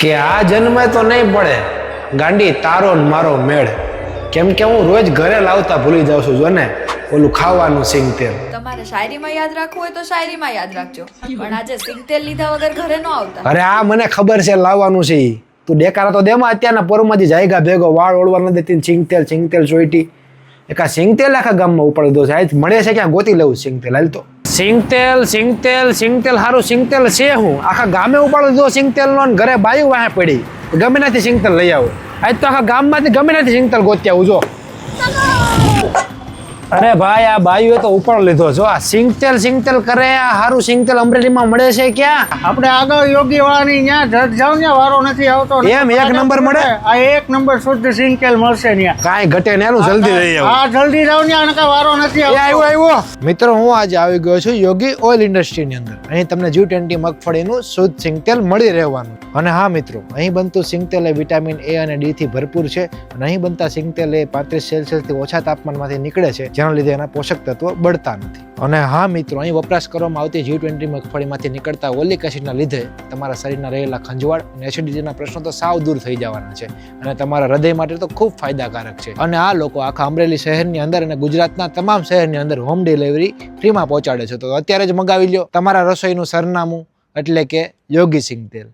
કે આ જન્મે તો નહીં પડે ગાંડી તારો ને મારો મેળ, કેમ કે હું રોજ ઘરે લાવતા ભૂલી જાઉં છું. જો ને ઓલું ખાવાનું સિંગ તેલ. તમારે શાયરીમાં યાદ રાખવું હોય તો શાયરીમાં યાદ રાખજો, પણ આજે સિંગ તેલ લીધા વગર ઘરે ન આવતા. અરે આ મને ખબર છે લાવવાનું છે ઈ. તું ડેકારા તો દેમાં અત્યારના પોરમાંથી જાયગા ભેગો વાળ ઓળવા ન દેતી સિંગ તેલ ચોઈટી. એક આ સિંગ તેલ આખા ગામમાં ઉપાડી દો છે. આજ મળે છે ક્યાં ગોતી લેવું સિંગ તેલ. હાલ તો સિંગ તેલ હારું સિંગ તેલ છે. હું આખા ગામે ઉપાડી દો સિંગ તેલ નો, ઘરે બાયું વાહે પડી ગમે ત્યાંથી સિંગ તેલ લઈ આવો. આજ તો આખા ગામમાંથી ગમે ત્યાંથી સિંગ તેલ ગોતી આવું. જો અરે ભાઈ આ બાયુએ તો ઉપાડ લીધો. જો આ સિંગ તેલ કરે આ હારું સિંગ તેલ અમરેલીમાં મળે છે ક્યાં? આપણે આગળ યોગી વાળાની ત્યાં જાવ ને વારો નથી આવતો. એમ એક નંબર મળે? આ એક નંબર શુદ્ધ સિંગ તેલ મળશે ત્યાં. કાંઈ ઘટે ને એનું જલ્દી લઈ આવો. હા જલ્દી જાવ ને, આને કાંઈ વારો નથી આવતો. આવ્યો મિત્રો, હું આજે આવી ગયો છું યોગી ઓઇલ ઇન્ડસ્ટ્રીની અંદર. અહીં તમને G20 મગફળીનું શુદ્ધ સિંગ તેલ મળી રહેવાનું. અને હા મિત્રો, અહીં બનતું સિંગ તેલ એ વિટામિન A અને D થી ભરપૂર છે. અને અહીં બનતા સિંગ તેલ એ 35 સેલ્સિયસથી ઓછા તાપમાનમાંથી નીકળે છે, જેના લીધે એના પોષક તત્વો બળતા નથી. અને હા મિત્રો, અહીં વપરાશ કરવામાં આવતી G20 મગફળીમાંથી નીકળતા ઓલિક એસિડના લીધે તમારા શરીરના રહેલા ખંજવાળ અને એસિડિટીના પ્રશ્નો તો સાવ દૂર થઈ જવાના છે. અને તમારા હૃદય માટે તો ખૂબ ફાયદાકારક છે. અને આ લોકો આખા અમરેલી શહેરની અંદર અને ગુજરાતના તમામ શહેરની અંદર હોમ ડિલિવરી ફ્રીમાં પહોંચાડે છે. તો અત્યારે જ મંગાવી લો તમારા રસોઈનું સરનામું, એટલે કે યોગી સિંગ તેલ.